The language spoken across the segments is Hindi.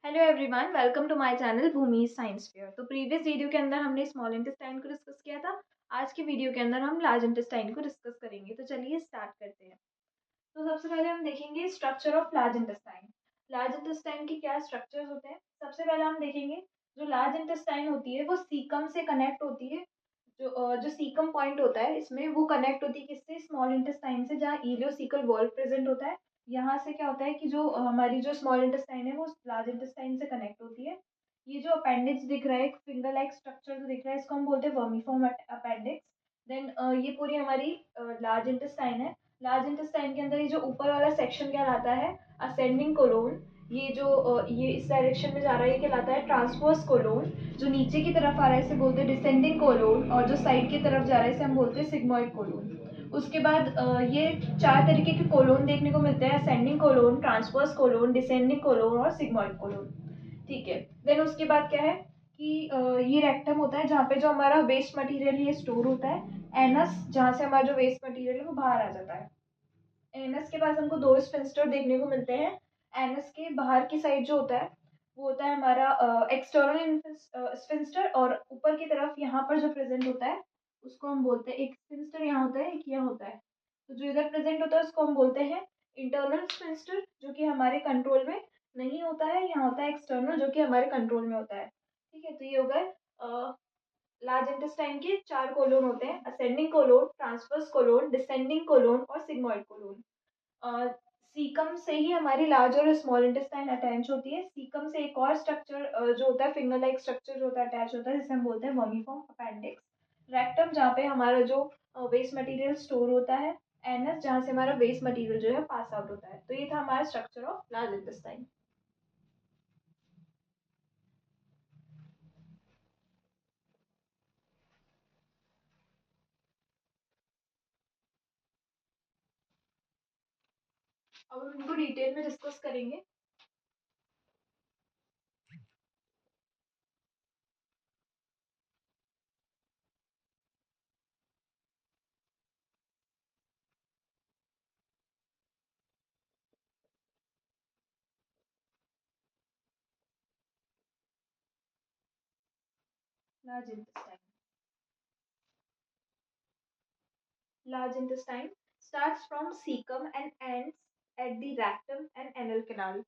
Hello everyone, welcome to my channel Bhumi science fair. तो प्रीवियस वीडियो के अंदर हमने स्मॉल इंटेस्टाइन को डिस्कस किया था। आज की वीडियो के अंदर हम लार्ज इंटेस्टाइन को डिस्कस करेंगे। तो चलिए स्टार्ट करते हैं। तो सबसे पहले हम देखेंगे structure of large intestine. Large intestine के क्या स्ट्रक्चर्स होते हैं। सबसे पहले हम देखेंगे जो लार्ज इंटेस्टाइन होती है वो सीकम से कनेक्ट होती है। जो सीकम पॉइंट होता है इसमें वो कनेक्ट होती है किससे, स्मॉल इंटेस्टाइन से, जहाँ इलियोसिकल वॉल्व प्रेजेंट होता है। यहाँ से क्या होता है कि जो हमारी जो स्मॉल इंटेस्टाइन है वो लार्ज इंटेस्टाइन से कनेक्ट होती है। ये जो अपेंडिक्स दिख रहा है, एक फिंगर लाइक स्ट्रक्चर जो दिख रहा है, इसको हम बोलते हैं वर्मीफॉर्म अपेंडिक्स। देन ये पूरी हमारी लार्ज इंटेस्टाइन है। लार्ज इंटेस्टाइन के अंदर ये जो ऊपर वाला सेक्शन कहलाता है असेंडिंग कोलोन। ये इस डायरेक्शन में जा रहा है, ये कहलाता है ट्रांसवर्स कोलोन। जो नीचे की तरफ आ रहा है इसे बोलते हैं डिसेंडिंग कोलोन, और जो साइड की तरफ जा रहा है इसे हम बोलते हैं सिग्मोइड कोलोन। उसके बाद ये चार तरीके के कोलोन देखने को मिलते हैं: ascending colon, transverse colon, descending colon और सिग्मोइड कोलोन। ठीक है। देन उसके बाद क्या है कि ये रेक्टम होता है जहाँ पे जो हमारा वेस्ट मटेरियल ये स्टोर होता है। एनस, जहाँ से हमारा जो वेस्ट मटेरियल है वो बाहर आ जाता है। एनस के पास हमको दो स्फिंक्टर देखने को मिलते हैं। एनस के बाहर की साइड जो होता है वो होता है हमारा एक्सटर्नल स्फिंक्टर, और ऊपर की तरफ यहाँ पर जो प्रेजेंट होता है उसको हम बोलते हैं, एक स्फिंक्टर यहाँ होता है, एक यहाँ होता है। तो जो इधर प्रेजेंट होता है उसको हम बोलते हैं इंटरनल स्फिंक्टर, जो कि हमारे कंट्रोल में नहीं होता है। यहाँ होता है एक्सटर्नल, जो कि हमारे कंट्रोल में होता है। ठीक है। तो ये हो गए लार्ज इंटेस्टाइन के चार कोलोन होते हैं: ascending colon, transverse colon, descending colon और सिग्मोइड कोलोन। सीकम से ही हमारी लार्ज और स्मॉल इंटेस्टाइन अटैच होती है। सीकम से एक और स्ट्रक्चर जो होता है, फिंगर लाइक स्ट्रक्चर जो होता है अटैच होता है, जिसे हम बोलते हैं वर्मीफॉर्म अपेंडिक्स। रेक्टम, जहाँ पे हमारा जो वेस्ट मटेरियल स्टोर होता है। एनस, जहाँ से हमारा वेस्ट मटेरियल जो है पास आउट होता है। तो ये था हमारा स्ट्रक्चर ऑफ लार्ज इंटेस्टाइन। अब हम इनको डिटेल में डिस्कस करेंगे। Large intestine Large intestine starts from cecum and ends at the rectum and anal canal.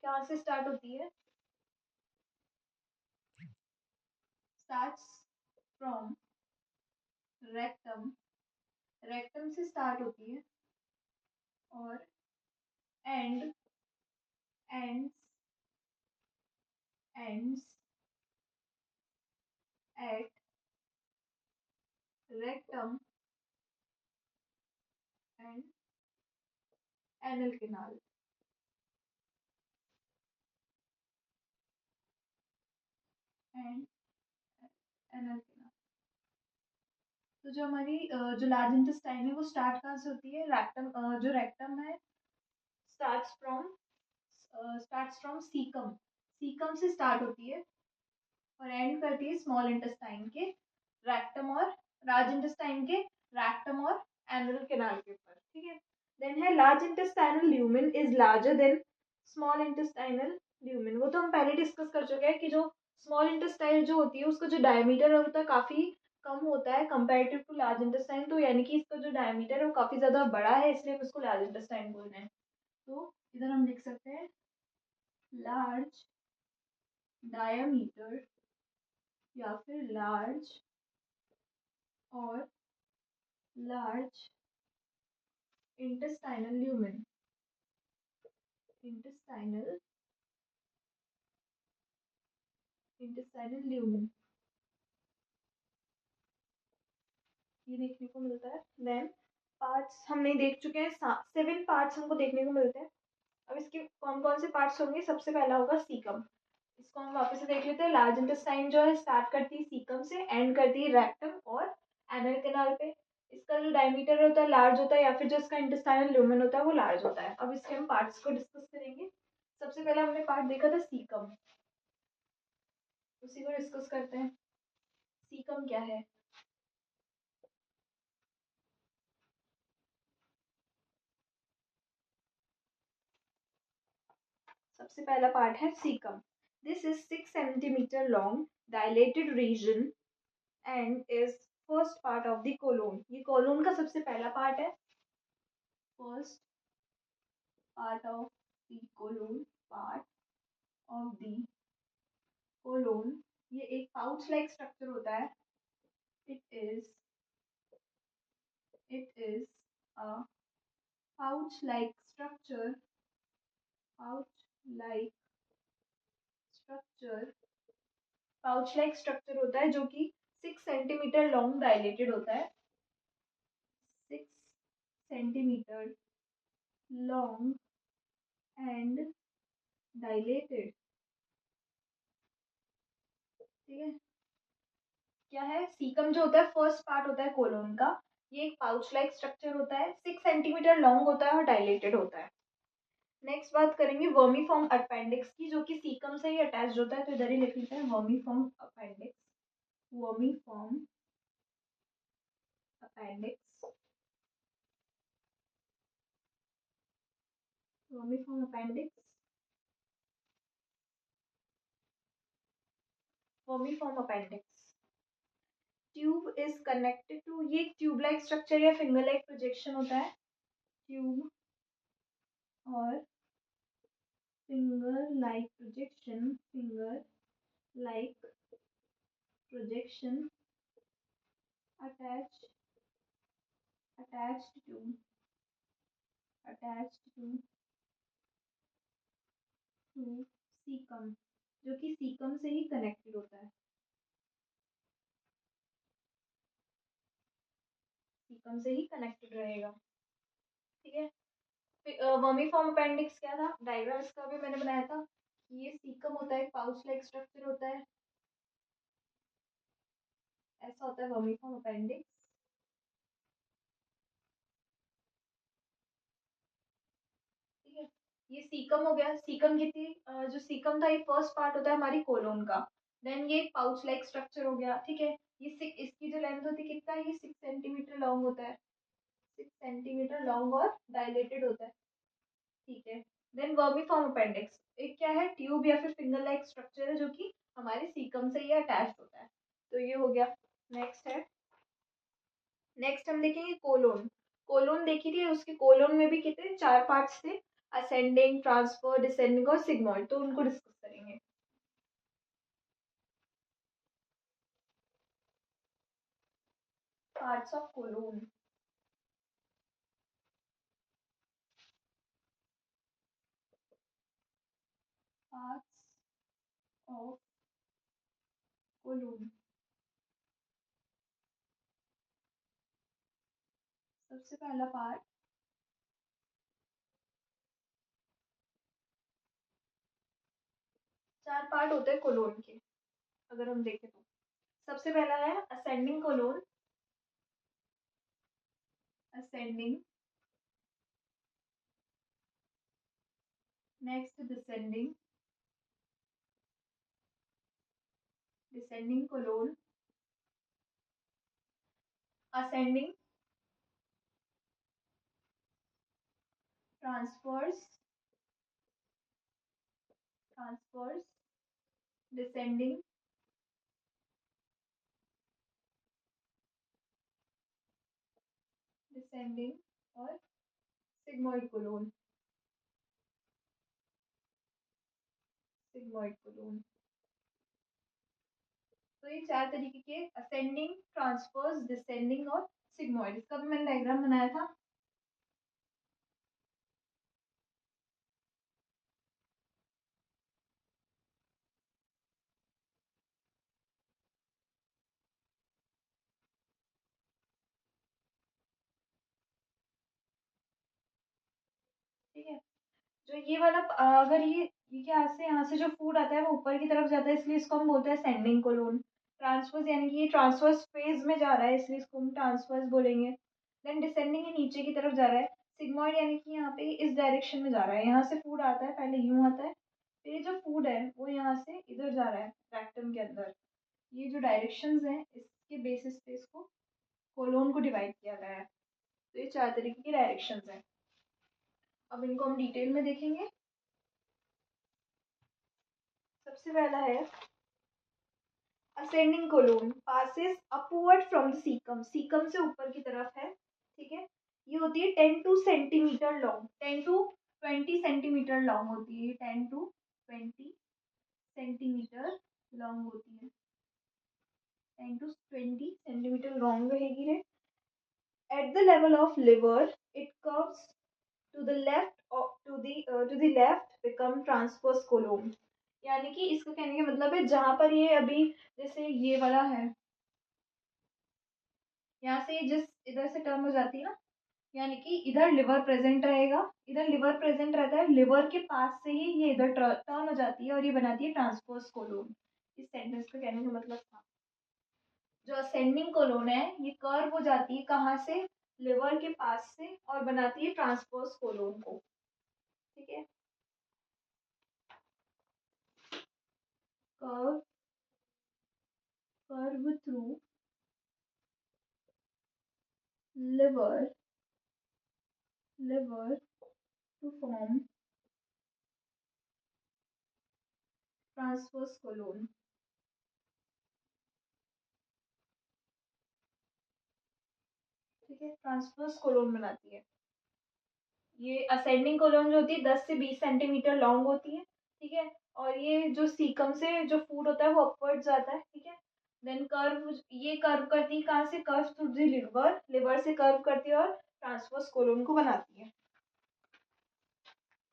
कहाँ से स्टार्ट होती है? Starts from rectum, rectum से स्टार्ट होती है और end ends ends at rectum and anal canal and anal canal। तो जो हमारी जो लार्ज इंटेस्टाइन है वो स्टार्ट कहाँ से होती है? रेक्टम, जो रेक्टम है स्टार्ट्स फ्रॉम सीकम, सीकम से स्टार्ट होती है और एंड करती है स्मॉल इंटेस्टाइन के रेक्टम और लार्ज इंटेस्टाइन के रेक्टम और एनरल कैनाल के ऊपर। ठीक है। देन है large intestinal lumen is larger than small intestinal lumen. वो तो हम पहले डिस्कस कर चुके हैं कि जो स्मॉल इंटेस्टाइन जो होती है उसका जो डायमीटर होता है काफी कम होता है कंपेरेटिव टू लार्ज इंटेस्टाइन। तो यानी कि इसका जो डायमीटर है वो काफी ज्यादा बड़ा है, इसलिए हम इसको लार्ज इंटेस्टाइन बोल रहे हैं। तो इधर हम लिख सकते हैं लार्ज डायमीटर या फिर लार्ज और large intestinal lumen. Intestinal intestinal lumen ये देखने को मिलता है। देन पार्ट्स हमने देख चुके हैं, 7 पार्ट्स हमको देखने को मिलते हैं। अब इसके कौन कौन से पार्ट्स होंगे? सबसे पहला होगा सीकम। इसको हम वापस से देख लेते हैं। लार्ज इंटेस्टाइन जो है स्टार्ट करती है सीकम से, एंड करती है रेक्टम और एनल कैनाल पे। इसका जो डायमीटर होता है लार्ज होता है, या फिर जो इसका इंटेस्टाइनल ल्यूमेन होता है वो लार्ज होता है। अब इसके हम पार्ट्स को डिस्कस करेंगे। सबसे पहले हमने पार्ट देखा था सीकम, उसी को डिस्कस करते हैं। सीकम क्या है? सबसे पहला पार्ट है caecum. This is 6 centimeter long dilated region and is first part of the colon. ये colon का सबसे पहला part है. First part of the colon. Part of the colon. ये एक pouch like structure होता है. It is a pouch like structure. Pouch like structure. Pouch like structure होता है जो कि 6 सेंटीमीटर लॉन्ग डायलेटेड होता है. 6 सेंटीमीटर लॉन्ग एंड डायलेटेड. ठीक है. क्या है, सीकम जो होता है फर्स्ट पार्ट होता है कोलोन का. ये एक पाउच लाइक स्ट्रक्चर होता है, 6 सेंटीमीटर लॉन्ग होता है और डायलेटेड होता है. नेक्स्ट बात करेंगे वर्मीफॉर्म अपेंडिक्स की, जो कि सीकम से ही अटैच होता है. तो इधर ही लिख लेते हैं vermiform appendix. Vermiform appendix. Vermiform appendix. Vermiform appendix. Tube is connected to. ये ट्यूब लाइक स्ट्रक्चर या फिंगर लाइक प्रोजेक्शन होता है. ट्यूब और finger like projection. Finger like projection attach attached to caecum, जो कि सीकम से ही कनेक्टेड होता है. सीकम से ही कनेक्टेड रहेगा. ठीक है. वर्मीफॉर्म अपेंडिक्स क्या था, डायग्राम इसका भी मैंने बनाया था. ये सीकम होता है, पाउच लाइक स्ट्रक्चर होता है. ऐसा होता है वर्मीफॉर्म अपेंडिक्स. ठीक है. ये सीकम हो गया. सीकम की थी जो सीकम था ये फर्स्ट पार्ट होता है हमारी कोलोन का. देन ये पाउच लाइक स्ट्रक्चर हो गया. ठीक है. ये इसकी जो लेंथ होती है कितना है, ये 6 सेंटीमीटर लॉन्ग होता है. 6 सेंटीमीटर लॉन्ग और डायलेटेड होता है. ठीक है. देन वर्मीफॉर्म अपेंडिक्स एक क्या है, ट्यूब या फिर फिंगर लाइक स्ट्रक्चर है जो कि हमारे सीकम से ये अटैच होता है. तो ये हो गया. नेक्स्ट है. नेक्स्ट हम देखेंगे कोलोन. कोलोन देखी थी, उसके कोलोन में भी कितने 4 पार्ट्स थे. असेंडिंग, ट्रांसफर, डिसेंडिंग और सिग्मॉइड. तो उनको डिस्कस करेंगे. Parts of colon. Parts of colon. सबसे पहला पार्ट. 4 पार्ट होते हैं कोलोन के अगर हम देखें तो. सबसे पहला है ascending colon. Ascending. Next descending. Descending colon. Ascending. Transfers. Transfers. Descending. Descending और सिग्मॉइड कोलोन. Sigmoid colon. तो ये 4 तरीके के असेंडिंग, ट्रांसफर्स, डिसेंडिंग और सिग्मॉइड. इसका भी मैंने डायग्राम बनाया था. ठीक है. जो ये वाला अगर ये क्या से यहाँ से जो फूड आता है वो ऊपर की तरफ जाता है, इसलिए इसको हम बोलते हैं सेंडिंग कोलोन. ट्रांसफर्स यानी कि ये ट्रांसफर्स फेज में जा रहा है, इसलिए इसको हम ट्रांसफर्स बोलेंगे. देन डिसेंडिंग ये नीचे की तरफ जा रहा है. सिग्मॉइड यानी कि यहाँ पे इस डायरेक्शन में जा रहा है. यहाँ से फूड आता है, पहले यूं आता है, फिर ये जो फूड है वो यहाँ से इधर जा रहा है रेक्टम के अंदर. ये जो डायरेक्शंस हैं इसके बेसिस पे इसको कोलोन को डिवाइड किया गया है. तो ये 4 तरीके की डायरेक्शंस हैं. अब इनको हम डिटेल में देखेंगे. सबसे पहला है ascending colon passes upward from the caecum, caecum से ऊपर की तरफ है, ठीक है। ये होती है 10 to 20 centimetre long, 10 to 20 centimetre long होती है, 10 to 20 सेंटीमीटर लॉन्ग होती है, 10 to 20 सेंटीमीटर लॉन्ग रहेगी रे। At the level of liver it curves to the left, to the left become transverse colon. यानी कि इसका कहने का मतलब है जहां पर ये अभी जैसे ये वाला है, यहाँ से जिस इधर से टर्न हो जाती है ना, यानी कि इधर लिवर प्रेजेंट रहेगा, इधर लिवर प्रेजेंट रहता है, लिवर के पास से ही ये इधर टर्न हो जाती है और ये बनाती है ट्रांसपोज कोलोन। इस सेंटेंस का कहने का मतलब था जो असेंडिंग कोलोन है ये कर्व हो जाती है कहाँ से, लिवर के पास से, और बनाती है ट्रांसपोज कोलोन को, ठीक है। Curve curve through liver liver to form transverse colon, ठीक है, ट्रांसवर्स कोलोन बनाती है। ये असेंडिंग कोलोन जो होती है 10 से 20 सेंटीमीटर लॉन्ग होती है, ठीक है। और ये जो सीकम से जो फूड होता है वो अपवर्ड जाता है, ठीक है। देन कर्व, ये कर्व करती है कहाँ से, curve through the liver, liver से कर्व करती है और ट्रांसवर्स कोलोन को बनाती है।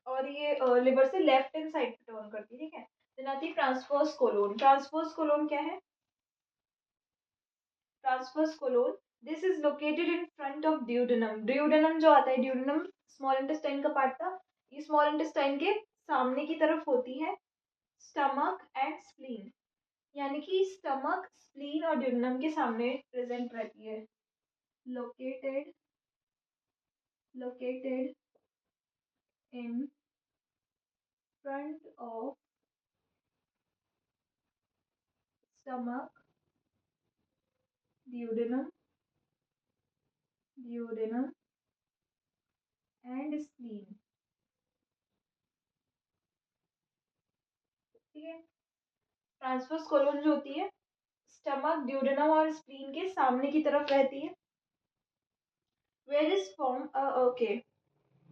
और ये लिवर से लेफ्ट हैंड साइड पे टर्न करती है, ठीक है। देन आती है ट्रांसवर्स कोलोन। ट्रांसवर्स कोलोन क्या है, transverse colon this is located in front of duodenum. Duodenum जो आता है, ड्यूडेनम स्मॉल इंटेस्टाइन का पार्ट था, ये स्मॉल इंटेस्टाइन के सामने की तरफ होती है स्टमक एंड स्प्लीन, यानी कि स्टमक, स्प्लीन और ड्यूडेनम के सामने प्रेजेंट रहती है। Located located in front of stomach, duodenum duodenum and spleen, ठीक है। ट्रांसवर्स कोलोन जो होती है स्टमक, ड्यूडेनम और स्प्लीन के सामने की तरफ रहती है। Where is form, okay.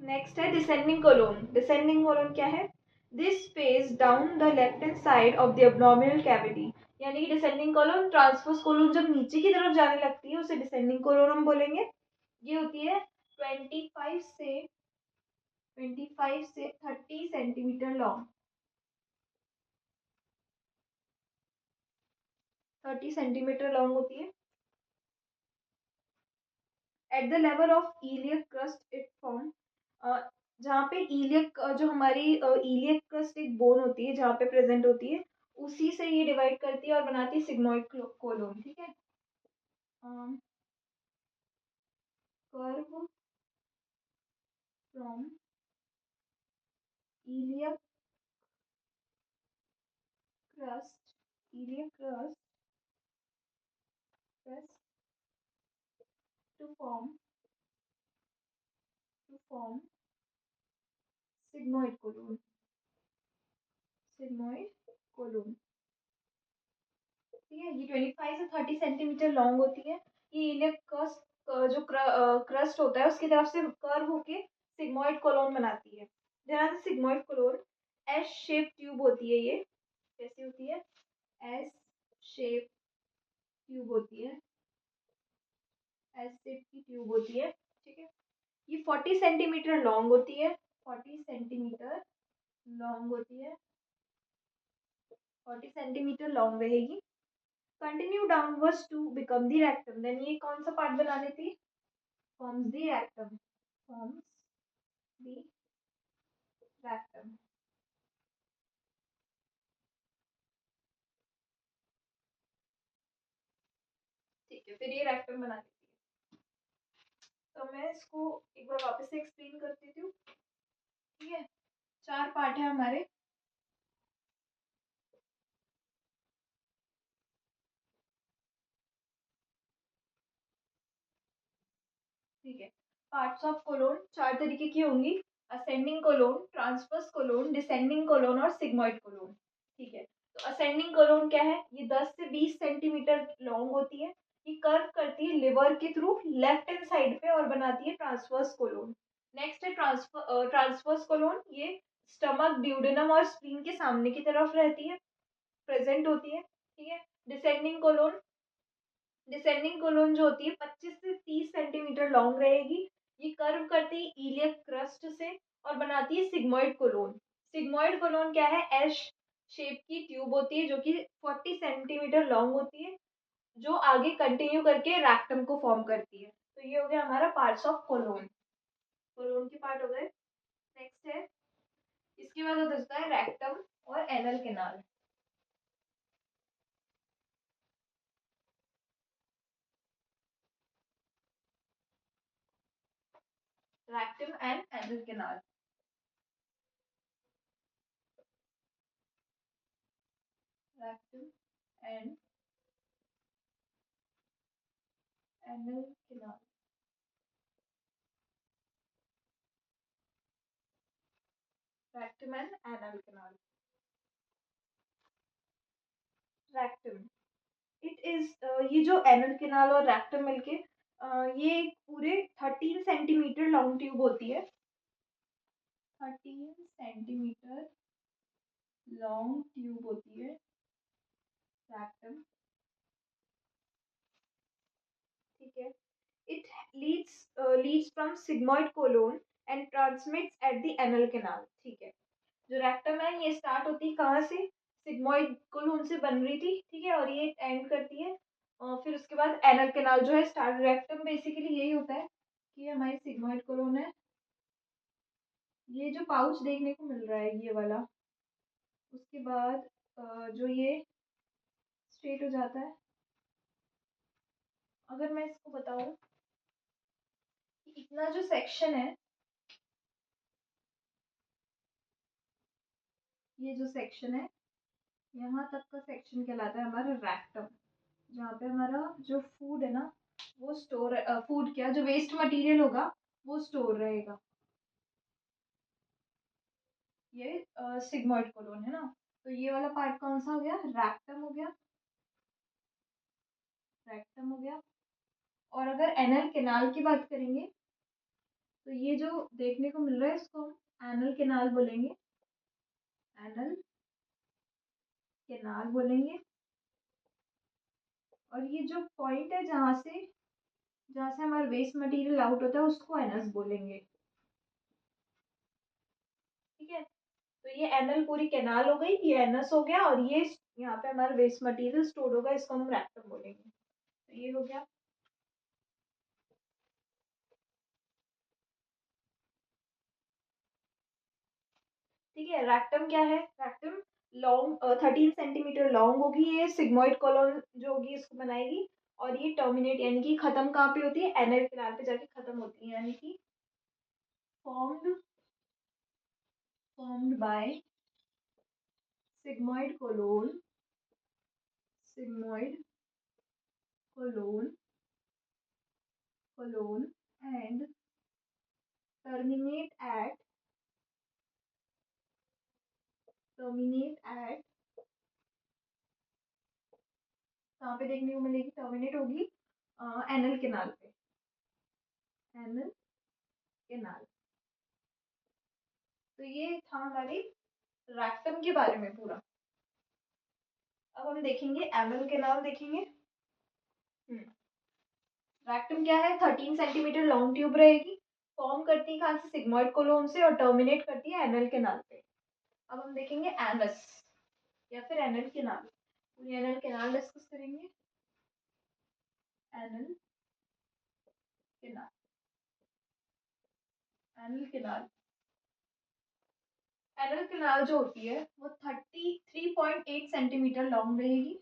Next है डिसेंडिंग कोलोन। डिसेंडिंग कोलोन क्या है, this passes down the left hand side of the abdominal cavity, यानी कि डिसेंडिंग कोलोन, ट्रांसवर्स कोलोन जब नीचे की तरफ जाने लगती है उसे डिसेंडिंग कोलोन हम बोलेंगे। ये होती है 25 से 30 सेंटीमीटर लॉन्ग, 30 सेंटीमीटर लॉन्ग होती है। Eight the level of iliac crust it form, जहाँ पे इलियक जो हमारी इलियक क्रस्ट एक बोन होती है जहाँ पे प्रेजेंट होती है, उसी से ये डिवाइड करती है और बनाती है सिग्मोइड कोलोन, ठीक है। Curve from iliac iliac crest to form sigmoid colon, sigmoid colon, ठीक है। ये 25 से 30 सेंटीमीटर लॉन्ग होती है। ये इलियक क्रस्ट जो क्रस्ट होता है उसकी तरफ से कर्व होके सिग्मोइड कोलोन बनाती है। ध्यान से, sigmoid colon S shape tube होती है, ये कैसी होती है, एस शेप ट्यूब होती है, एस शेप की ट्यूब होती है, ठीक है। ये 40 सेंटीमीटर लॉन्ग होती है, 40 सेंटीमीटर लॉन्ग होती है, 40 सेंटीमीटर लॉन्ग रहेगी। Continue downwards to become the rectum, then ये कौन सा पार्ट बना लेती, forms the rectum, forms the rectum, ठीक है। फिर ये रेक्टम बना लेती है। तो मैं इसको एक बार वापस से एक्सप्लेन कर देती हूँ, ठीक है। 4 पार्ट है हमारे, ठीक है। पार्ट्स ऑफ कोलोन 4 तरीके की होंगी, ascending colon, transverse colon, descending colon और सिग्मोइड कोलोन, ठीक है। असेंडिंग कोलोन क्या है, ये 10 से 20 सेंटीमीटर लॉन्ग होती है। ये कर्व करती है लिवर के थ्रू लेफ्ट हैंड साइड पे और बनाती है ट्रांसवर्स कोलोन। नेक्स्ट है ट्रांसवर्स कोलोन, ये स्टमक, ड्यूडेनम और स्प्लीन के सामने की तरफ रहती है, प्रेजेंट होती है। ठीक है। डिसेंडिंग कोलोन, डिसेंडिंग कोलोन जो होती है 25 से 30 सेंटीमीटर लॉन्ग रहेगी। ये कर्व करती है इलियक क्रस्ट से और बनाती है सिग्मोइड कोलोन। सिग्मोइड कोलोन क्या है, एस शेप की ट्यूब होती है जो कि 40 सेंटीमीटर लॉन्ग होती है, जो आगे कंटिन्यू करके रैक्टम को फॉर्म करती है। तो ये हो गया हमारा पार्ट्स ऑफ कोलोन, कोलोन के पार्ट हो गए। नेक्स्ट है, इसके बाद होता है रैक्टम और anal canal. Rectum and anal canal. Rectum and anal canal. Rectum and anal canal. Rectum, it is ये जो एनल कैनाल और रैक्टम मिलके ये पूरे 13 सेंटीमीटर लॉन्ग ट्यूब होती है। 13 सेंटीमीटर लॉन्ग ट्यूब होती है रैक्टम। ठीक है। It leads from sigmoid colon and transmits at the anal canal. ठीक है। जो रैक्टम है ये स्टार्ट होती है कहाँ से, सिग्मोइड कोलोन से बन रही थी। ठीक है। और ये एंड करती है फिर उसके बाद एनल कैनाल जो है स्टार्ट। रैक्टम बेसिकली यही होता है कि हमारी सिग्मोइड कोलोन है, ये जो पाउच देखने को मिल रहा है ये वाला, उसके बाद जो ये स्ट्रेट हो जाता है। अगर मैं इसको बताऊं कि इतना जो सेक्शन है, ये जो सेक्शन है यहाँ तक का सेक्शन कहलाता है हमारा रैक्टम, जहाँ पे हमारा जो फूड है ना वो स्टोर, फूड क्या जो वेस्ट मटेरियल होगा वो स्टोर रहेगा। ये सिग्मोइड कोलोन है ना। तो ये वाला पार्ट कौन सा हो गया, रैक्टम हो गया, रैक्टम हो गया। और अगर एनल कैनाल की बात करेंगे तो ये जो देखने को मिल रहा है इसको हम एनल कैनाल बोलेंगे, एनल कैनाल बोलेंगे। और ये जो पॉइंट है जहाँ से हमारा वेस्ट मटेरियल आउट होता है उसको एनस बोलेंगे। ठीक है। तो ये एनल पूरी कैनाल हो गई, ये एनस हो गया, और ये यहाँ पे हमारा वेस्ट मटेरियल स्टोर होगा, इसको हम रैक्टम बोलेंगे। तो ये हो गया। ठीक है। रैक्टम क्या है, रैक्टम लॉन्ग 13 सेंटीमीटर लॉन्ग होगी, ये सिग्मोइड कॉलोन जो होगी इसको बनाएगी। और ये टर्मिनेट यानी कि खत्म कहाँ पे होती है, एनल किनार पे जाके खत्म होती है, यानी कि formed formed by sigmoid colon, sigmoid colon, colon and terminate at terminate at कहाँ पे देखने को मिलेगी, टर्मिनेट होगी एनल केनाल पे, एनल केनाल। तो ये था हमारी रैक्टम के बारे में पूरा। अब हम देखेंगे एनल केनाल देखेंगे। रैक्टम क्या है, 13 सेंटीमीटर लॉन्ग ट्यूब रहेगी, फॉर्म करती है कहाँ से, सिग्मोइड कोलोन से, और टर्मिनेट करती है एनल केनाल पे। अब हम देखेंगे एनस या फिर एनल केनाल, पूरी एनल केनाल डिस्कस करेंगे। Anal canal, anal canal, anal canal जो होती है वो 33.8 सेंटीमीटर लॉन्ग रहेगी।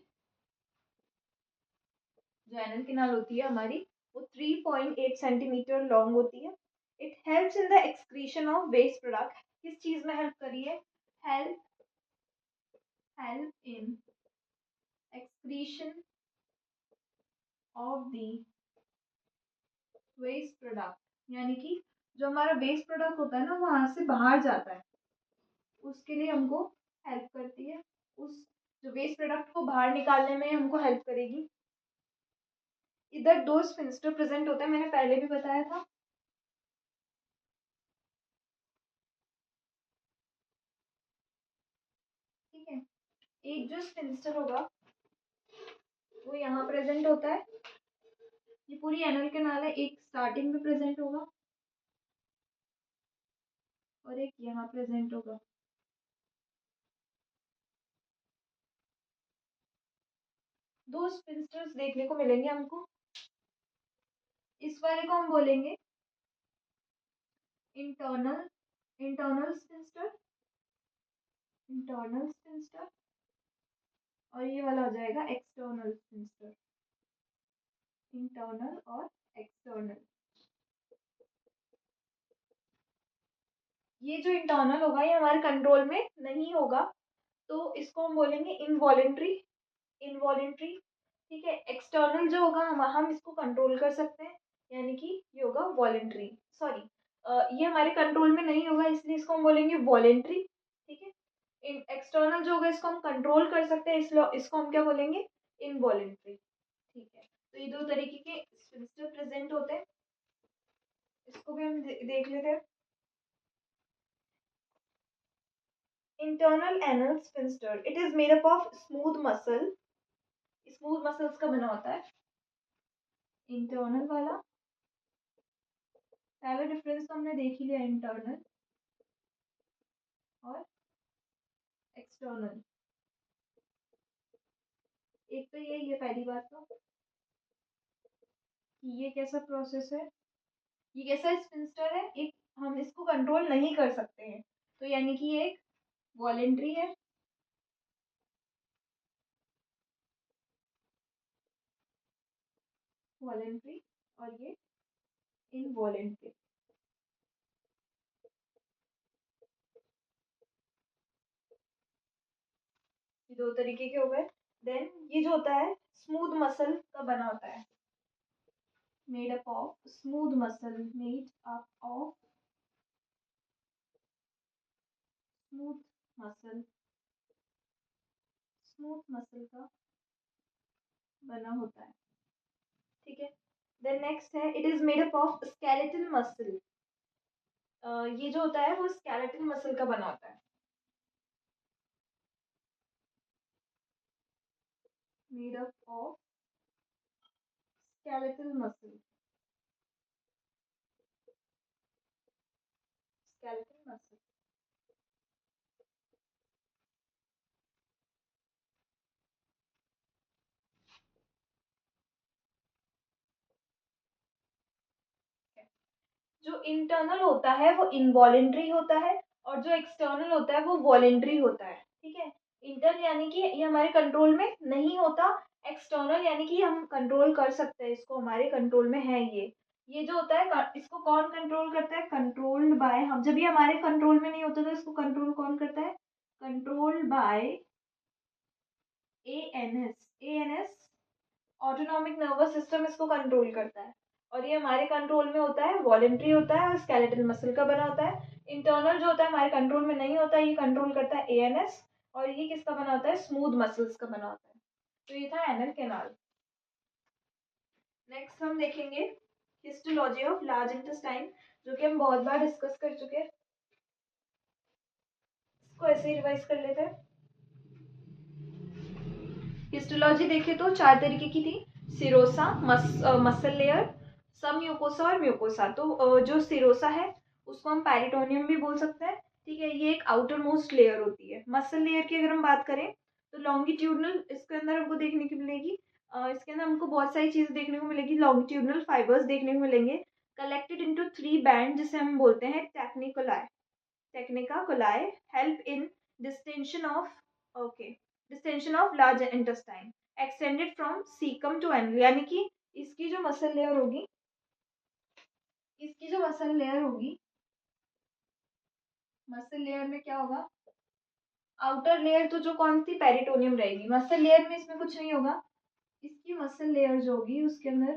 जो एनल केनाल होती है हमारी वो 3.8 सेंटीमीटर लॉन्ग होती है। It helps in the excretion of waste product. किस चीज में हेल्प करी है, help help in excretion of the waste product, यानी कि जो हमारा वेस्ट प्रोडक्ट होता है ना वहां से बाहर जाता है, उसके लिए हमको हेल्प करती है। उस जो वेस्ट प्रोडक्ट को बाहर निकालने में हमको हेल्प करेगी। इधर दो स्फिंक्टर प्रेजेंट होते हैं, मैंने पहले भी बताया था। ठीक है, एक जो स्फिंक्टर होगा वो यहाँ प्रेजेंट होता है, ये पूरी एनल कैनाल है, एक स्टार्टिंग में प्रेजेंट होगा और एक यहाँ प्रेजेंट होगा। दो स्फिंक्टर्स देखने को मिलेंगे हमको। इस वाले को हम बोलेंगे internal internal sphincter, internal sphincter, और ये वाला हो जाएगा एक्सटर्नल स्फिंक्टर, इंटरनल और एक्सटर्नल। ये जो इंटरनल होगा ये हमारे कंट्रोल में नहीं होगा, तो इसको हम बोलेंगे इनवॉलेंट्री, इनवॉलेंट्री। ठीक है, एक्सटर्नल जो होगा हम इसको कंट्रोल कर सकते हैं, यानी कि ये होगा वॉलेंट्री। सॉरी, ये हमारे कंट्रोल में नहीं होगा इसलिए इसको हम बोलेंगे वॉलेंट्री। ठीक है, एक्सटर्नल जो होगा इसको हम कंट्रोल कर सकते हैं, इसलिए इसको हम क्या बोलेंगे, इनवॉलेंट्री। ठीक है, तो ये दो तरीके के सिस्टम प्रेजेंट होते हैं, इसको भी हम देख लेते हैं। Internal anal sphincter, it is made up of smooth muscle, smooth muscles का बना होता है। इंटरनल वाला, पहला डिफरेंस तो हमने देख ही लिया, इंटरनल और एक्सटर्नल। एक तो यही है पहली बात तो कि ये कैसा प्रोसेस है, ये कैसा स्फिंक्टर है, एक हम इसको कंट्रोल नहीं कर सकते हैं, तो यानी कि ये एक वॉलेंट्री है। वॉलेंट्री और ये इनवॉलेंट्री। ये दो तरीके के हो गए। देन ये जो होता है स्मूथ मसल का बना होता है, made up of smooth muscle, made up of smooth muscle, smooth muscle का बना होता है। ठीक है, देन नेक्स्ट है it is made up of skeletal muscle. ये जो होता है वो स्केलेटल मसल का बना होता है, made up of skeletal muscle, skeletal muscle. जो इंटरनल होता है वो इनवॉलेंट्री होता है और जो एक्सटर्नल होता है वो वॉलेंट्री होता है। ठीक है, इंटरनल यानी कि ये हमारे कंट्रोल में नहीं होता, एक्सटर्नल यानी कि हम कंट्रोल कर सकते हैं, इसको हमारे कंट्रोल में है। ये जो होता है इसको कौन कंट्रोल करता है, कंट्रोल्ड बाय हम। जब ये हमारे कंट्रोल में नहीं होता तो इसको कंट्रोल कौन करता है, controlled by ANS. ANS autonomic nervous system इसको कंट्रोल करता है, और ये हमारे कंट्रोल में होता है, वॉलेंट्री होता है और स्केलेटल मसल का बना होता है। इंटरनल जो होता है हमारे कंट्रोल में नहीं होता, ये कंट्रोल करता है एएनएस, और ये किसका बना होता है, स्मूथ मसल्स का बना होता है। तो ये था एनल कैनाल। नेक्स्ट हम देखेंगे हिस्टोलॉजी ऑफ लार्ज इंटेस्टाइन, जो कि हम बहुत बार डिस्कस कर चुके हैं। इसको ऐसे ही रिवाइज कर लेते हैं। हिस्टोलॉजी देखें तो चार तरीके की थी, सिरोसा, मसल लेयर, सब म्यूकोसा और म्यूकोसा। तो जो सिरोसा है उसको हम पेरिटोनियम भी बोल सकते हैं। ठीक है, ये एक आउटर मोस्ट लेयर होती है। मसल लेयर की अगर हम बात करें तो लॉन्गिट्यूडनल इसके अंदर हमको देखने की मिलेगी, इसके अंदर हमको बहुत सारी चीजें देखने को मिलेगी। लॉन्गिट्यूडनल फाइबर्स देखने को मिलेंगे कलेक्टेड इनटू 3 बैंड, जिसे हम बोलते हैं टेक्निकुलाई। टेक्निका कोलाई help in distension of, okay, distension of large intestine extended from caecum to anal. यानी कि इसकी जो मसल लेयर होगी, इसकी जो मसल लेयर होगी, मसल लेयर में क्या होगा, आउटर लेयर तो जो कौन सी पेरिटोनियम रहेगी, मसल लेयर में इसमें कुछ नहीं होगा। इसकी मसल लेयर जो होगी उसके अंदर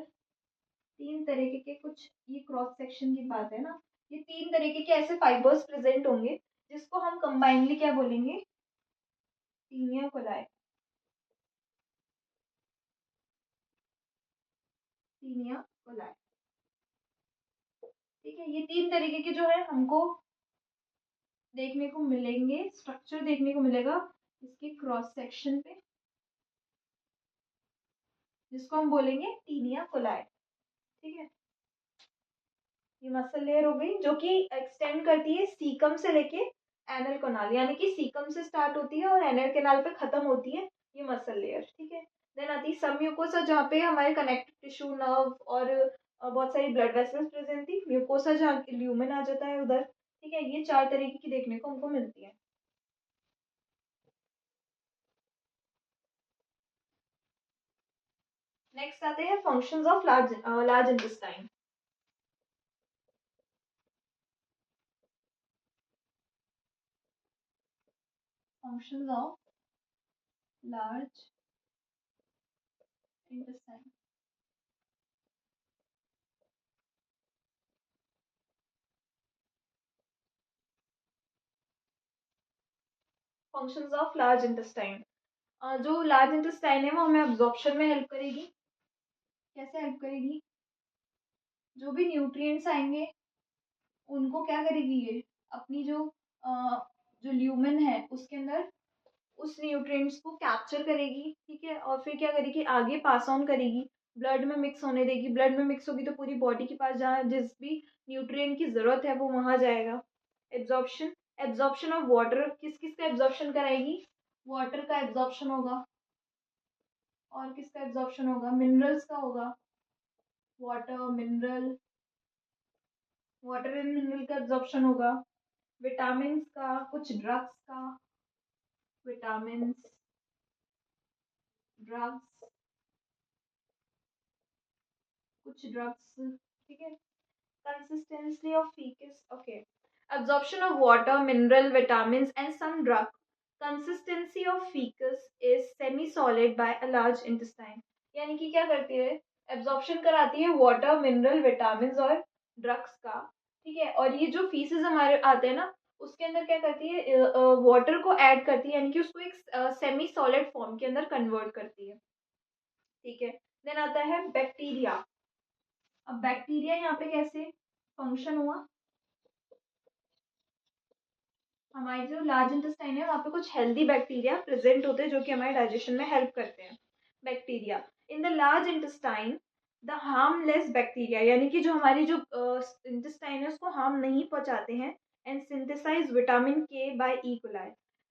3 तरीके के कुछ, ये क्रॉस सेक्शन की बात है ना, ये 3 तरीके के ऐसे फाइबर्स प्रेजेंट होंगे जिसको हम कंबाइनली क्या बोलेंगे, टीनिया कोलाई। Taenia coli. ठीक है, ये 3 तरीके के जो है हमको देखने को मिलेंगे, स्ट्रक्चर देखने को मिलेगा इसके क्रॉस सेक्शन पे, जिसको हम बोलेंगे टीनिया कोलाई। ठीक है, ये मसल लेयर हो गई जो कि एक्सटेंड करती है सीकम से लेके एनल कनाल, यानी कि सीकम से स्टार्ट होती है और एनल कनाल पे खत्म होती है ये मसल लेयर। ठीक है, देन आती है सब म्यूकोसा, जहाँ पे हमारे कनेक्टिव टिश्यू, नर्व और बहुत सारी ब्लड वेसल्स प्रेजेंट थी। म्यूकोसा जहाँ ल्यूमेन आ जाता है उधर। ठीक है, ये 4 तरीके की देखने को हमको मिलती है। नेक्स्ट आते हैं functions of large intestine. Functions of large intestine. Functions of large intestine, जो लार्ज इंटेस्टाइन है वो हमें अब्जॉर्प्शन में हेल्प करेगी। कैसे हेल्प करेगी? जो भी न्यूट्रिएंट्स आएंगे उनको क्या करेगी ये, अपनी जो ल्यूमेन है उसके अंदर उस न्यूट्रिएंट्स को कैप्चर करेगी। ठीक है, और फिर क्या करेगी, आगे पास ऑन करेगी, ब्लड में मिक्स होने देगी। ब्लड में मिक्स होगी तो पूरी बॉडी के पास जहाँ जिस भी न्यूट्रिएंट की जरूरत है वो वहां जाएगा। एब्जॉर्प्शन, एब्जॉर्प्शन ऑफ वाटर, किस किस का एब्जॉर्प्शन कराएगी? वाटर का एब्जॉर्प्शन होगा, और किसका एब्जॉर्प्शन होगा? मिनरल्स का होगा। Water, mineral, water and mineral का एब्जॉर्प्शन होगा। विटामिन का, कुछ ड्रग्स का, विटामिन, ड्रग्स, कुछ ड्रग्स। ठीक है, consistency of faeces, okay, absorption of water, mineral, vitamins and some drug. Consistency of feces is semi solid by a large intestine. यानी कि क्या करती है, एब्जॉर्प्शन कराती है वाटर, मिनरल, विटामिन और ड्रग्स का। ठीक है, और ये जो फीसेस हमारे आते हैं ना उसके अंदर क्या करती है, वाटर को ऐड करती है, यानी कि उसको एक सेमी सॉलिड फॉर्म के अंदर कन्वर्ट करती है। ठीक है, देन आता है बैक्टीरिया। अब बैक्टीरिया यहाँ पे कैसे फंक्शन हुआ, हमारे जो लार्ज इंटेस्टाइन है वहाँ पे कुछ हेल्दी बैक्टीरिया प्रेजेंट होते हैं जो कि हमारे डाइजेशन में हेल्प करते हैं। Bacteria in the large intestine, the harmless bacteria, यानी कि जो हमारी जो इंटेस्टाइन है उसको हार्म नहीं पहुंचाते हैं, एंड सिंथेसाइज विटामिन के बाय ई कोलाई।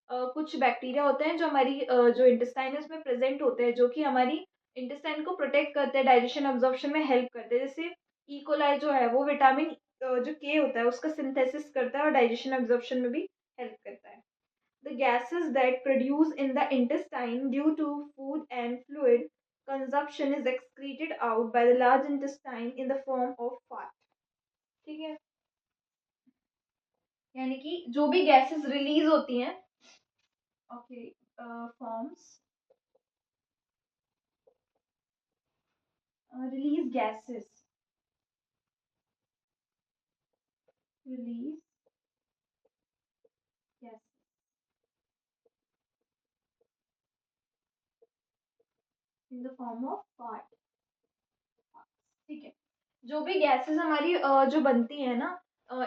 कुछ बैक्टीरिया होते हैं जो हमारी जो इंटेस्टाइन है उसमें प्रेजेंट होते हैं, जो कि हमारी इंटेस्टाइन को प्रोटेक्ट करते हैं, डाइजेशन अब्जॉर्प्शन में हेल्प करते हैं। जैसे ई कोलाई जो है वो विटामिन जो के होता है उसका सिंथेसिस करता है और डाइजेशन अब्जॉर्प्शन में भी हेल्प करता है। The gases that produce in the intestine due to food and fluid consumption is excreted out by the large intestine in the form of fat. ठीक है, यानी कि जो भी गैसेस रिलीज होती हैं, okay, forms, release gases, release gases in the form of fat. ठीक है, जो भी गैसेस हमारी जो बनती है ना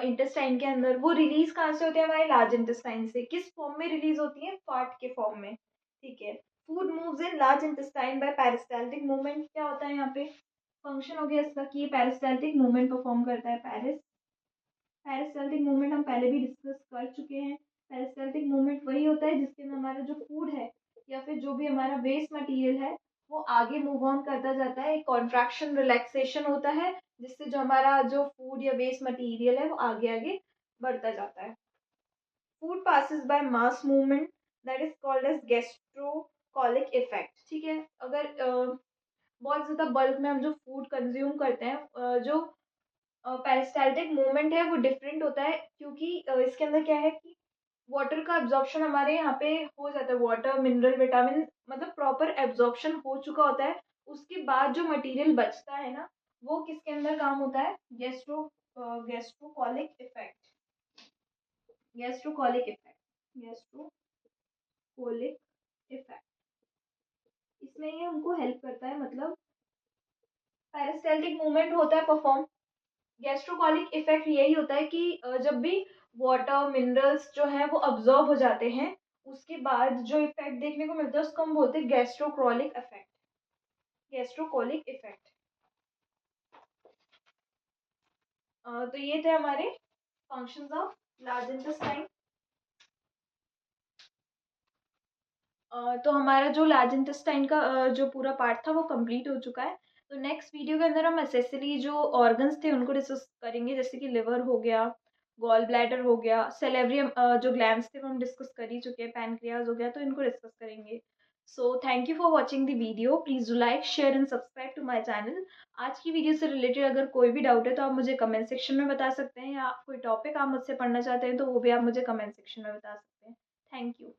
इंटेस्टाइन के अंदर, वो रिलीज कहाँ से होती है? हमारे लार्ज इंटेस्टाइन से। किस फॉर्म में रिलीज होती है? फैट के फॉर्म में। ठीक है, food moves in large intestine bye peristaltic movement. क्या होता है यहाँ पे फंक्शन हो गया इसका कि ये पेरिस्टाल्टिक मूवमेंट परफॉर्म करता है। पेरिस्टाल्टिक मूवमेंट हम पहले भी डिस्कस कर चुके हैं। पेरिस्टाल्टिक मूवमेंट वही होता है जिसके अंदर हमारा जो फूड है या फिर जो भी हमारा वेस्ट मटेरियल है वो आगे मूव ऑन करता जाता है। एक कॉन्ट्रैक्शन रिलैक्सेशन होता है जिससे जो हमारा जो फूड या वेस्ट मटेरियल है वो आगे आगे बढ़ता जाता है। Food passes by mass movement that is called as gastrocolic effect। ठीक है, अगर बहुत ज़्यादा बल्क में हम जो फूड कंज्यूम करते हैं, जो पेरिस्टाल्टिक मूवमेंट है वो डिफरेंट होता है, क्योंकि इसके अंदर क्या है कि वाटर का एब्जॉर्प्शन हमारे यहाँ पे हो जाता है। वाटर, मिनरल, विटामिन मतलब प्रॉपर एब्जॉर्प्शन हो चुका होता है। उसके बाद जो मटेरियल बचता है ना वो किसके अंदर काम होता है? Gastrocolic effect, gastrocolic effect, gastrocolic effect, इसमें ये हमको हेल्प करता है। मतलब पेरिस्टाल्टिक मूवमेंट होता है परफॉर्म। गैस्ट्रोकॉलिक इफेक्ट यही होता है कि जब भी वाटर मिनरल्स जो है वो अब्जॉर्ब हो जाते हैं, उसके बाद जो इफेक्ट देखने को मिलता है उसको हम बोलते हैं गैस्ट्रोक्रोलिक इफेक्ट। Gastrocolic effect. तो ये थे हमारे फंक्शंस ऑफ लार्ज इंटेस्टाइन। तो हमारा जो लार्ज इंटेस्टाइन का जो पूरा पार्ट था वो कंप्लीट हो चुका है। तो नेक्स्ट वीडियो के अंदर हम एसेसरी जो ऑर्गन्स थे उनको डिस्कस करेंगे, जैसे कि लिवर हो गया, गॉल ब्लैडर हो गया, सेलेब्रियम जो ग्लैंड्स थे वो हम डिस्कस कर ही चुके हैं, पैनक्रियाज हो गया, तो इनको डिस्कस करेंगे। So thank you for watching the video. Please do like share and subscribe to my channel. आज की वीडियो से रिलेटेड अगर कोई भी डाउट है तो आप मुझे कमेंट सेक्शन में बता सकते हैं, या कोई टॉपिक आप मुझसे पढ़ना चाहते हैं तो वो भी आप मुझे कमेंट सेक्शन में बता सकते हैं। Thank you.